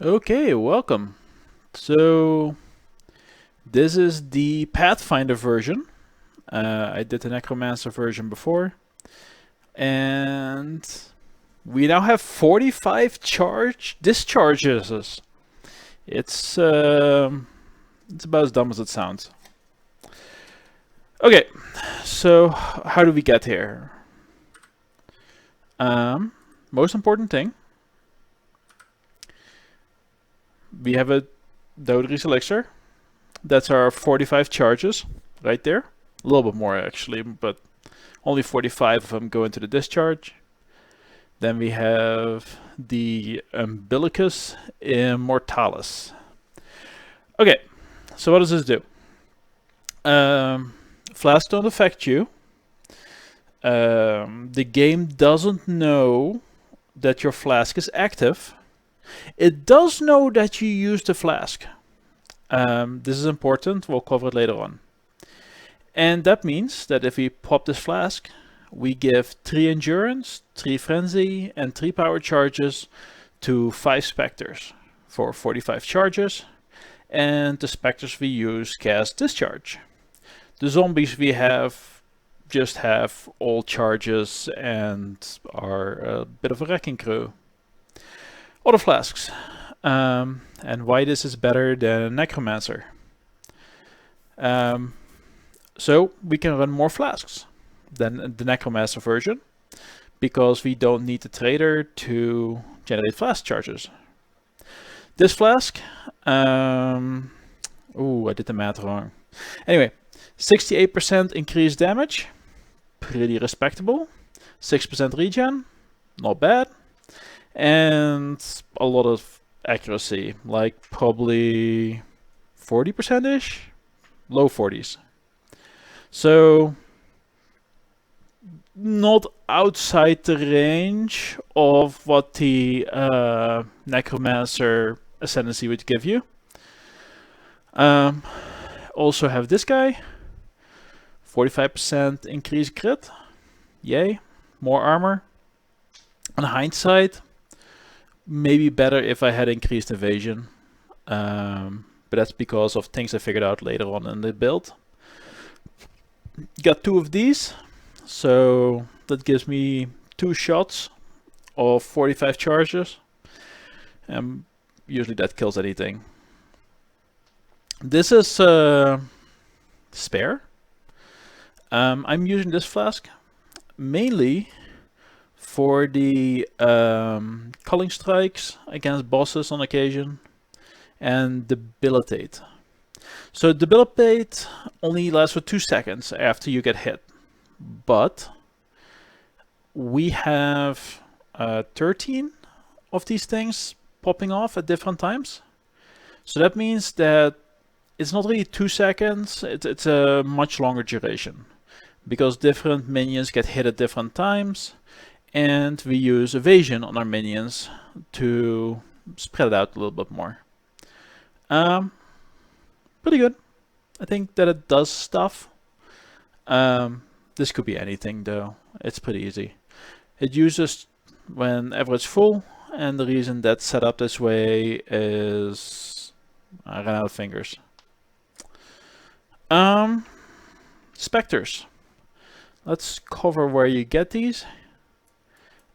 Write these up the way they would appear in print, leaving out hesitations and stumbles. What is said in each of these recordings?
Okay, welcome. So this is the Pathfinder version. I did the necromancer version before, and we now have 45 charge discharges. It's about as dumb as it sounds. Okay, so how do we get here? Most important thing, we have a Doedre's Elixir. That's our 45 charges right there. A little bit more actually, but only 45 of them go into the discharge. Then we have the Umbilicus Immortalis. Okay, so what does this do? Flasks don't affect you. The game doesn't know that your flask is active. It does know that you used the flask. This is important, we'll cover it later on. And that means that if we pop this flask, we give 3 endurance, 3 frenzy, and 3 power charges to 5 specters for 45 charges. And the specters we use cast Discharge. The zombies we have just have all charges and are a bit of a wrecking crew. Other flasks. And why this is better than necromancer. So we can run more flasks than the necromancer version because we don't need the trader to generate flask charges. This flask, I did the math wrong. Anyway, 68% increased damage, pretty respectable. 6% regen, not bad. And a lot of accuracy, like probably 40%-ish, low 40s. So, not outside the range of what the necromancer ascendancy would give you. Also have this guy, 45% increased crit, yay, more armor. On hindsight, maybe better if I had increased evasion, but that's because of things I figured out later on in the build. Got 2 of these, so that gives me 2 shots of 45 charges, and usually that kills anything. This is spare. I'm using this flask mainly for the culling strikes against bosses on occasion and debilitate. So debilitate only lasts for 2 seconds after you get hit, but we have 13 of these things popping off at different times. So that means that it's not really 2 seconds, it's a much longer duration because different minions get hit at different times, and we use evasion on our minions to spread it out a little bit more. Pretty good. I think that it does stuff. This could be anything though. It's pretty easy. It uses whenever it's full, and the reason that's set up this way is I ran out of fingers. Specters. Let's cover where you get these.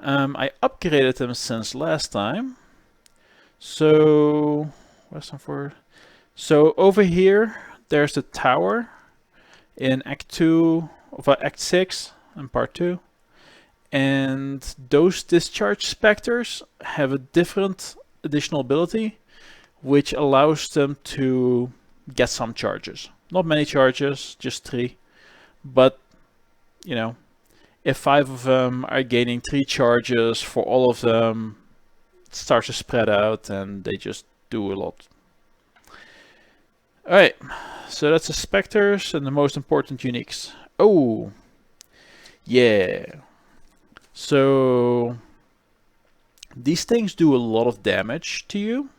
I upgraded them since last time. So over here, there's the tower in Act 2, Act 6 and Part 2. And those discharge specters have a different additional ability, which allows them to get some charges. Not many charges, just 3. But, you know, if 5 of them are gaining 3 charges for all of them, it starts to spread out and they just do a lot. Alright, so that's the specters and the most important uniques. Oh, yeah. So, these things do a lot of damage to you.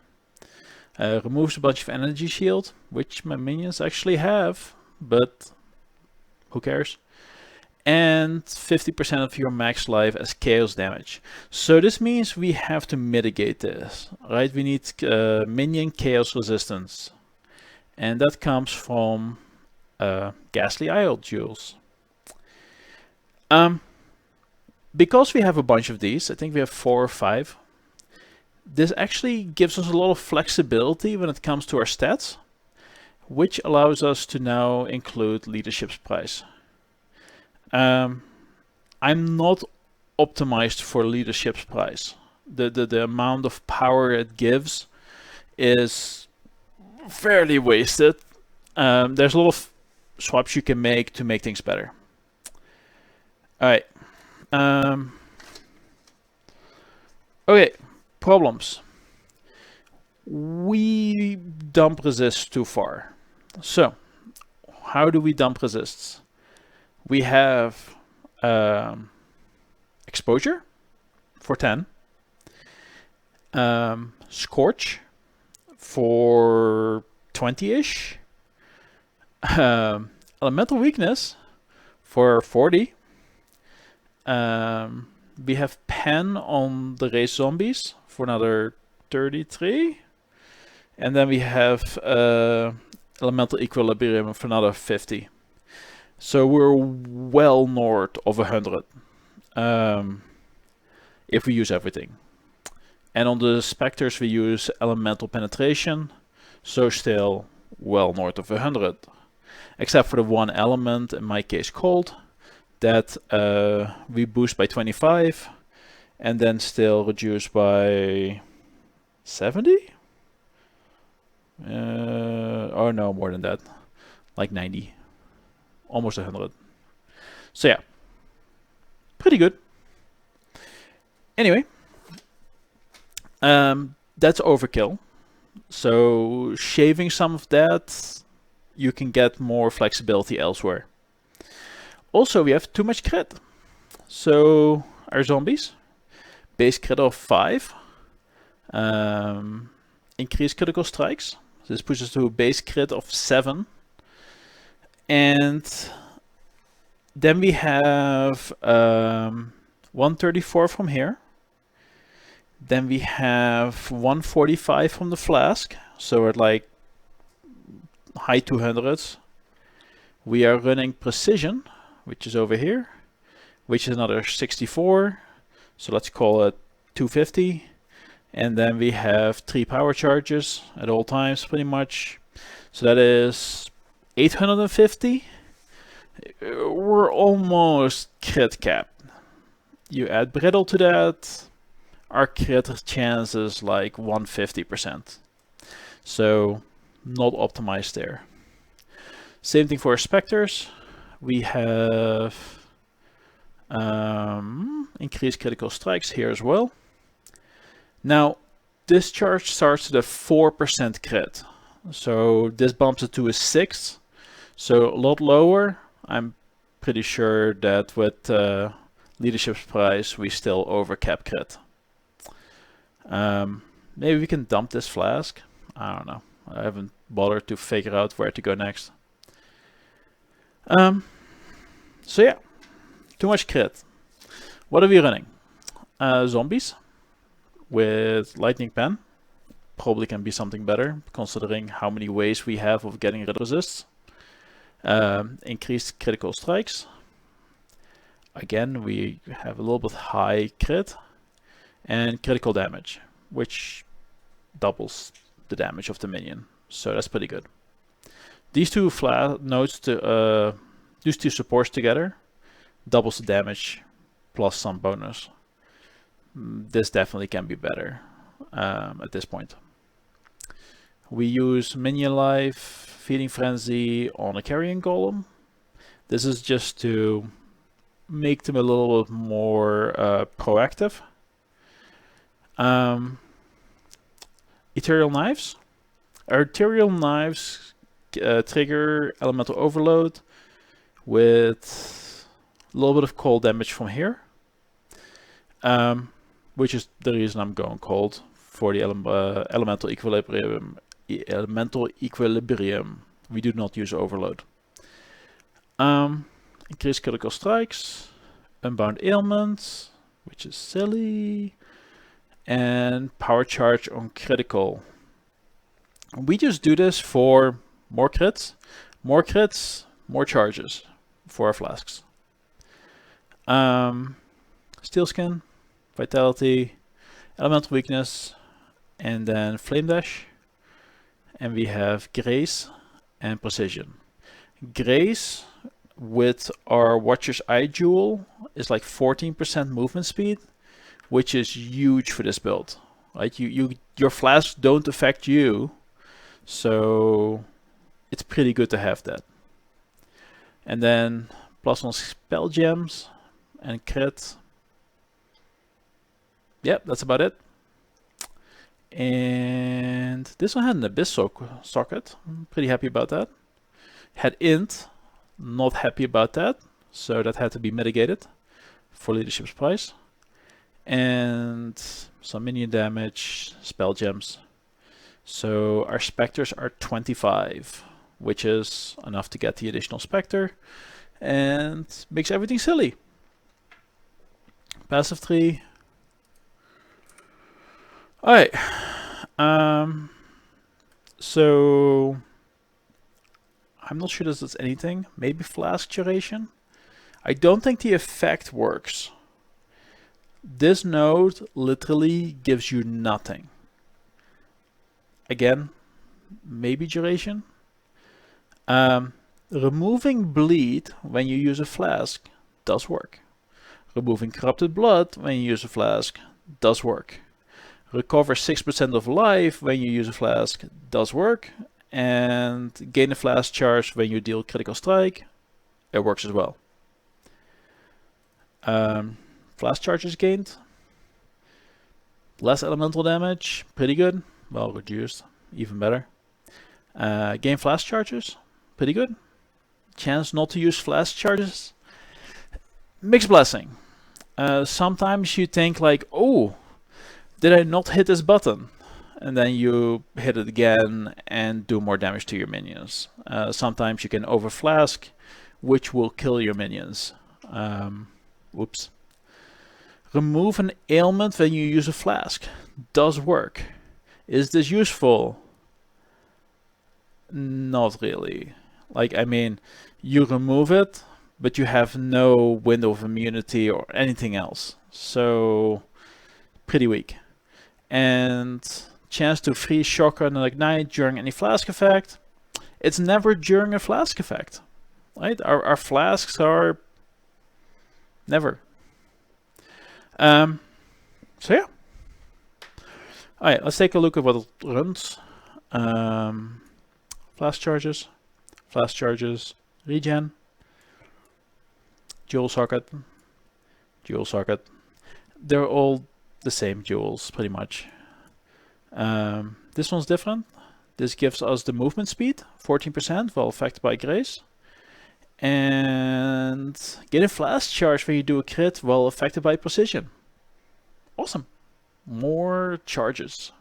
Removes a bunch of energy shield, which my minions actually have, but who cares? and 50% of your max life as chaos damage. So this means we have to mitigate this, right? We need minion chaos resistance, and that comes from Ghastly Isle Jewels. Because we have a bunch of these, I think we have 4 or 5, this actually gives us a lot of flexibility when it comes to our stats, which allows us to now include Leadership's Prize. I'm not optimized for Leadership's Prize. The amount of power it gives is fairly wasted. There's a lot of swaps you can make to make things better. Alright. Okay, problems. We dump resists too far. So, how do we dump resists? We have exposure for 10, scorch for 20-ish, elemental weakness for 40. We have pen on the race zombies for another 33, and then we have elemental equilibrium for another 50. So we're well north of 100 if we use everything. And on the specters we use elemental penetration, so still well north of 100. Except for the one element, in my case cold, that we boost by 25 and then still reduce by 70? Or no, more than that, like 90. Almost 100. So yeah, pretty good. Anyway, that's overkill. So shaving some of that, you can get more flexibility elsewhere. Also, we have too much crit. So our zombies, base crit of 5, increase critical strikes. So this pushes to a base crit of 7. And then we have 134 from here. Then we have 145 from the flask. So at like high 200s. We are running precision, which is over here, which is another 64. So let's call it 250. And then we have 3 power charges at all times pretty much. So that is 850. We're almost crit capped. You add brittle to that, our crit chance is like 150%. So not optimized there. Same thing for our specters. We have increased critical strikes here as well. Now, Discharge starts at a 4% crit. So this bumps it to a 6. So a lot lower. I'm pretty sure that with Leadership's Prize, we still overcap crit. Maybe we can dump this flask. I don't know. I haven't bothered to figure out where to go next. So yeah, too much crit. What are we running? Zombies with lightning pen. Probably can be something better, considering how many ways we have of getting rid of resists. Increased critical strikes. Again, we have a little bit high crit. And critical damage, which doubles the damage of the minion. So that's pretty good. These two nodes, these two supports together, doubles the damage plus some bonus. This definitely can be better at this point. We use Minion Life, Feeding Frenzy on a Carrion Golem. This is just to make them a little bit more proactive. Ethereal Knives. Our Ethereal Knives trigger Elemental Overload with a little bit of cold damage from here. Which is the reason I'm going cold for the Elemental Equilibrium. We do not use Overload. increase critical strikes, unbound ailments, which is silly, and power charge on critical. We just do this for more crits, more charges for our flasks. Steel skin, vitality, elemental weakness, and then flame dash. And we have grace and precision. Grace with our Watcher's Eye Jewel is like 14% movement speed, which is huge for this build. Right? Your flasks don't affect you, so it's pretty good to have that. And then plus on spell gems and crit. Yep, that's about it. And this one had an Abyss socket. I'm pretty happy about that. Had int, not happy about that. So that had to be mitigated for leadership's price. And some minion damage, spell gems. So our specters are 25, which is enough to get the additional specter and makes everything silly. Passive tree. Alright. So I'm not sure this does anything. Maybe flask duration. I don't think the effect works. This node literally gives you nothing. Again, maybe duration. Removing bleed when you use a flask does work. Removing corrupted blood when you use a flask does work. Recover 6% of life when you use a flask does work. And gain a flask charge when you deal critical strike, it works as well. Flask charges gained. Less elemental damage, pretty good. Well, reduced, even better. Gain flask charges, pretty good. Chance not to use flask charges, mixed blessing. Sometimes you think like, oh, did I not hit this button? And then you hit it again and do more damage to your minions. Sometimes you can overflask, which will kill your minions. Whoops. Remove an ailment when you use a flask. Does work. Is this useful? Not really. Like, I mean, you remove it, but you have no window of immunity or anything else. So, pretty weak. And chance to freeze, shocker, and ignite during any flask effect. It's never during a flask effect. Right? Our flasks are never. So yeah. Alright, let's take a look at what it runs. Flask charges, regen, jewel socket. They're all the same jewels, pretty much. This one's different. This gives us the movement speed, 14%, while affected by grace. And get a flask charge when you do a crit while affected by precision. Awesome. More charges.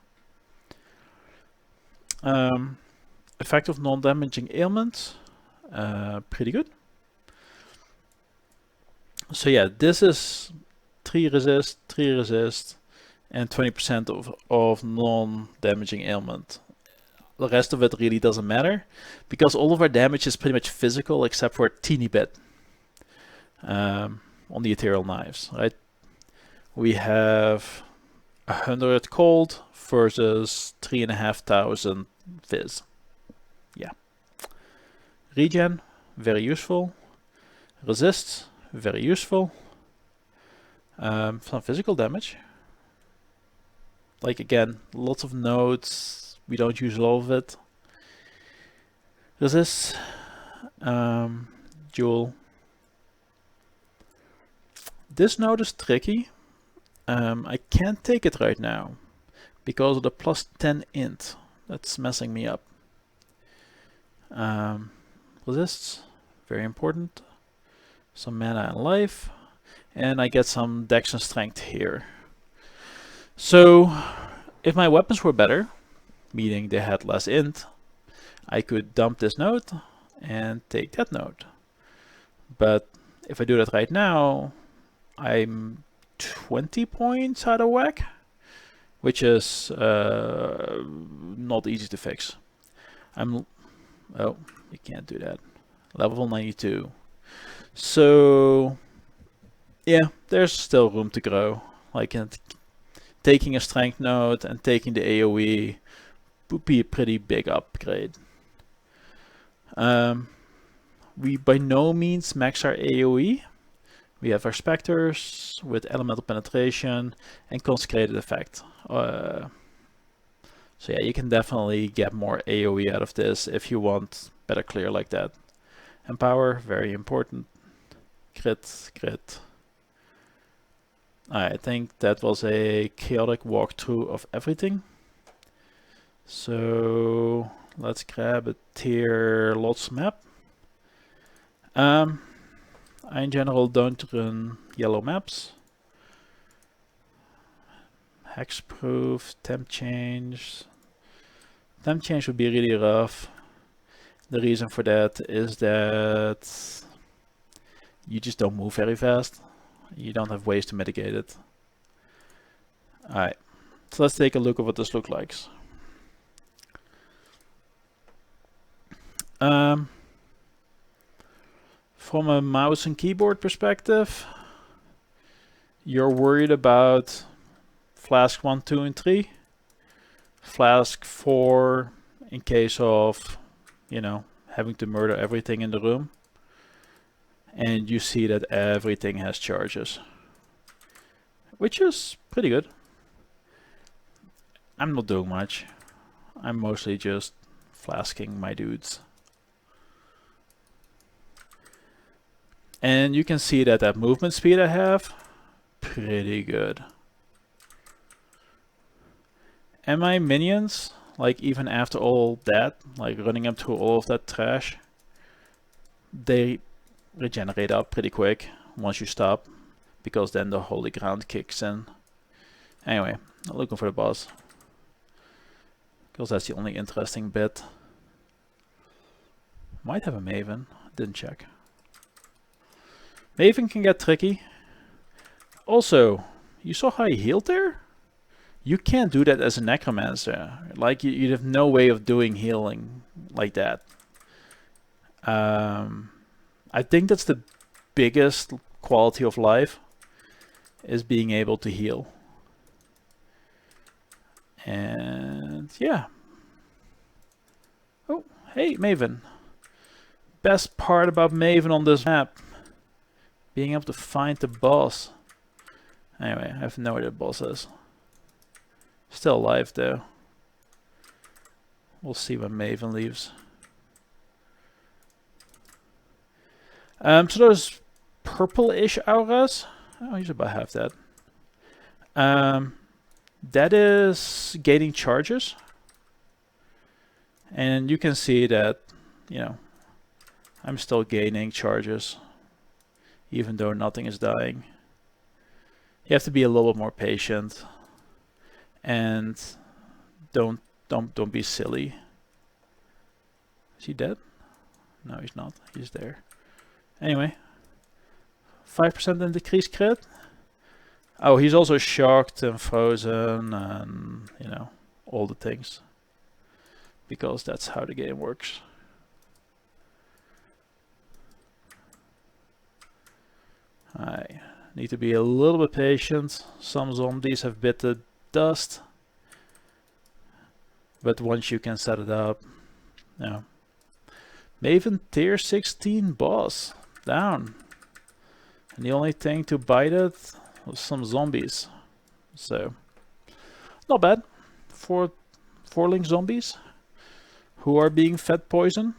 Effective non-damaging ailments. Pretty good. So yeah, this is 3 resist, and 20% of non-damaging ailment. The rest of it really doesn't matter, because all of our damage is pretty much physical except for a teeny bit on the ethereal knives, right? We have 100 cold versus 3,500 fizz. Yeah. Regen, very useful. Resist, very useful. Some physical damage. Like again, lots of nodes. We don't use all of it. Resist. Jewel. This node is tricky. I can't take it right now because of the plus 10 int. That's messing me up. Resists, very important. Some mana and life. And I get some dex and strength here. So, if my weapons were better, meaning they had less int, I could dump this node and take that node. But if I do that right now, I'm 20 points out of whack, which is not easy to fix. Oh, you can't do that. Level 92. So yeah, there's still room to grow. Like taking a strength node and taking the AoE would be a pretty big upgrade. We by no means max our AoE. We have our specters with elemental penetration and consecrated effect. So yeah, you can definitely get more AoE out of this if you want better clear like that. And power, very important. Crit, crit. I think that was a chaotic walkthrough of everything. So let's grab a tier lots map. I in general don't run yellow maps. Hexproof, temp change. Temp change would be really rough. The reason for that is that you just don't move very fast. You don't have ways to mitigate it. Alright, so let's take a look at what this looks like. From a mouse and keyboard perspective, you're worried about flask 1, 2, and 3. Flask 4 in case of, you know, having to murder everything in the room. And you see that everything has charges, which is pretty good. I'm not doing much. I'm mostly just flasking my dudes. And you can see that that movement speed I have, pretty good. And my minions, like even after all that, like running up through all of that trash, they regenerate up pretty quick once you stop, because then the holy ground kicks in. Anyway, I'm looking for the boss, because that's the only interesting bit. Might have a Maven, didn't check. Maven can get tricky. Also, you saw how he healed there? You can't do that as a necromancer. Like you have no way of doing healing like that. I think that's the biggest quality of life, is being able to heal. And yeah. Oh, hey, Maven. Best part about Maven on this map, being able to find the boss. Anyway, I have no idea what the boss is. Still alive though. We'll see when Maven leaves. So those purple-ish auras. Oh, he's about half that. That is gaining charges. And you can see that, you know, I'm still gaining charges, even though nothing is dying. You have to be a little bit more patient, and don't be silly. Is he dead? No, he's not. He's there. Anyway, 5% in decreased crit. Oh, he's also shocked and frozen, and you know, all the things, because that's how the game works. I need to be a little bit patient. Some zombies have bit the dust, but once you can set it up, yeah. Maven tier 16 boss down, and the only thing to bite it was some zombies. So not bad for 4-link zombies who are being fed poison.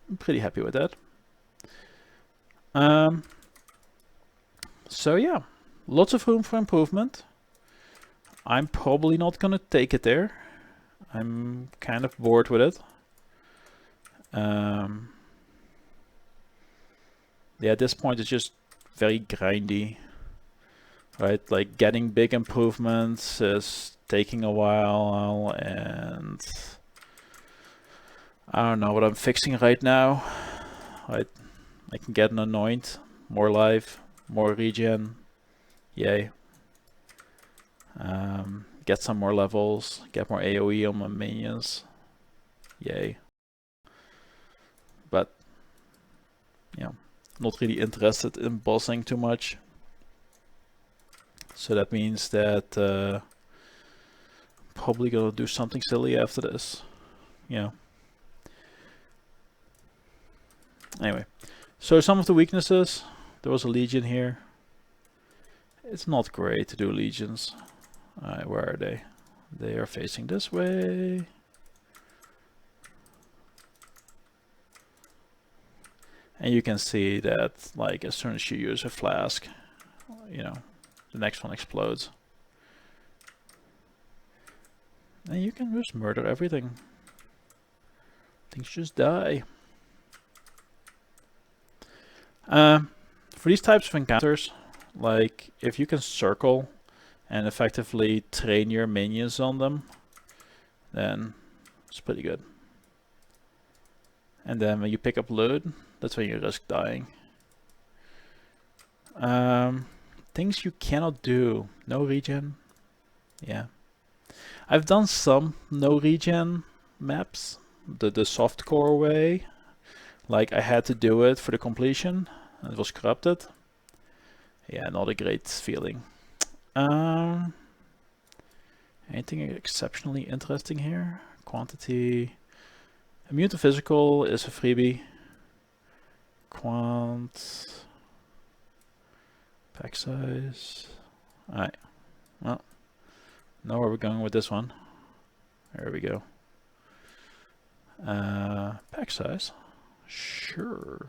I'm pretty happy with that. So yeah, lots of room for improvement. I'm probably not gonna take it there. I'm kind of bored with it. Yeah, at this point it's just very grindy, right? Like getting big improvements is taking a while, and I don't know what I'm fixing right now. I can get an anoint, more life, more regen, yay. Get some more levels, get more AoE on my minions, yay. But yeah, not really interested in bossing too much. So that means that probably gonna do something silly after this. Yeah. Anyway, so some of the weaknesses. There was a legion here. It's not great to do legions. Alright, where are they? They are facing this way. And you can see that, like, as soon as you use a flask, you know, the next one explodes. And you can just murder everything. Things just die. For these types of encounters, like, if you can circle and effectively train your minions on them, then it's pretty good. And then when you pick up loot, that's when you risk dying. Things you cannot do. No regen. Yeah. I've done some no regen maps, the softcore way. Like, I had to do it for the completion, and it was corrupted. Yeah, not a great feeling. Anything exceptionally interesting here? Quantity. Immune to physical is a freebie. Quant. Pack size. Alright. Well, know where we're going with this one. There we go. Pack size. Sure.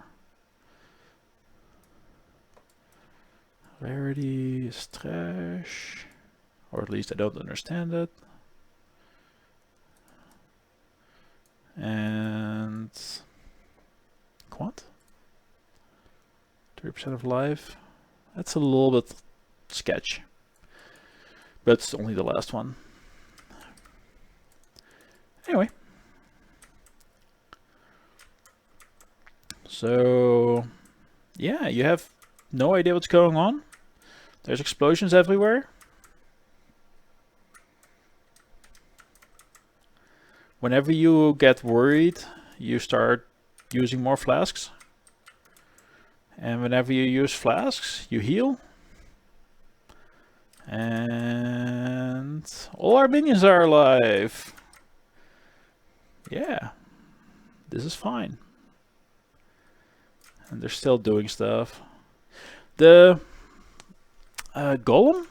Rarity is trash. Or at least I don't understand it. And quant? 30% of life. That's a little bit sketch. But it's only the last one. Anyway. So, yeah, you have no idea what's going on. There's explosions everywhere. Whenever you get worried, you start using more flasks. And whenever you use flasks, you heal. And all our minions are alive. Yeah, this is fine. And they're still doing stuff. The golem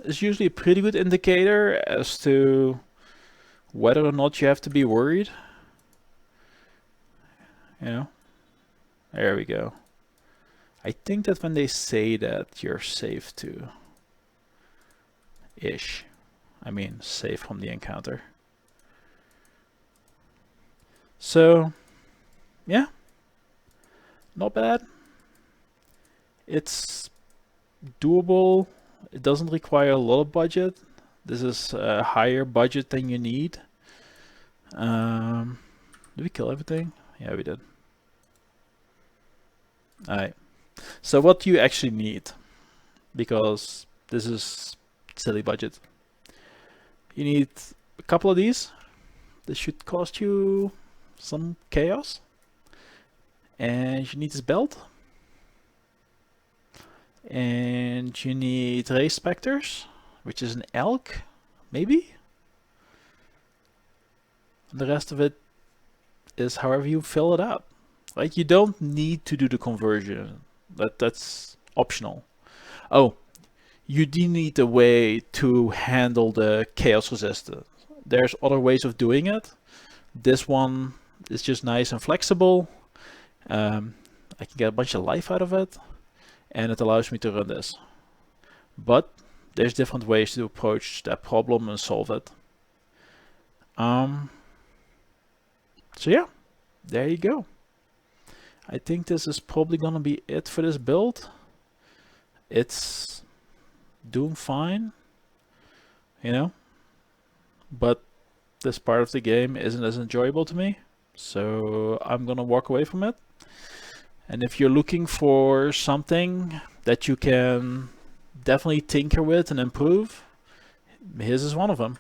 is usually a pretty good indicator as to whether or not you have to be worried. You know? There we go. I think that when they say that, you're safe too. Ish. I mean, safe from the encounter. So, yeah. Not bad. It's doable. It doesn't require a lot of budget. This is a higher budget than you need. Did we kill everything? Yeah, we did. Alright. So what do you actually need? Because this is silly budget. You need a couple of these. This should cost you some chaos. And you need this belt. And you need Ray Specters, which is an elk, maybe? And the rest of it is however you fill it up. Right? You don't need to do the conversion. That's optional. Oh, you do need a way to handle the chaos resistance. There's other ways of doing it. This one is just nice and flexible. I can get a bunch of life out of it, and it allows me to run this. But there's different ways to approach that problem and solve it. So yeah, there you go. I think this is probably gonna be it for this build. It's doing fine, you know, but this part of the game isn't as enjoyable to me, so I'm gonna walk away from it. And if you're looking for something that you can definitely tinker with and improve, his is one of them,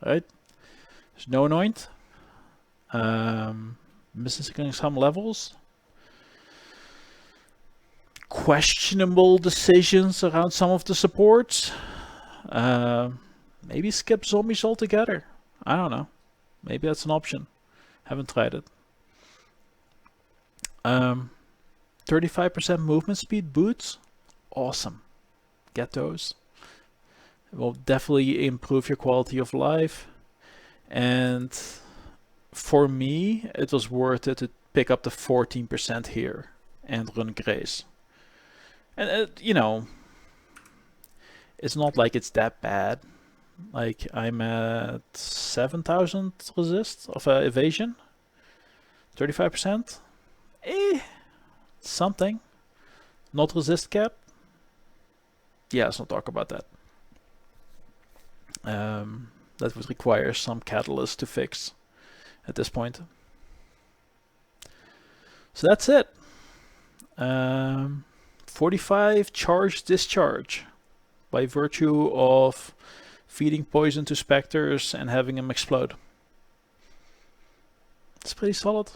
right? There's no anoint. Missing some levels. Questionable decisions around some of the supports. Maybe skip zombies altogether. I don't know. Maybe that's an option. Haven't tried it. 35% movement speed boots. Awesome. Get those. It will definitely improve your quality of life. And for me, it was worth it to pick up the 14% here and run Grace. And you know, it's not like it's that bad. Like, I'm at 7,000 resist of evasion. 35%. Something. Not resist cap. Yeah, let's not talk about that. That would require some catalyst to fix at this point. So that's it. 45 charge discharge by virtue of feeding poison to specters and having them explode. It's pretty solid.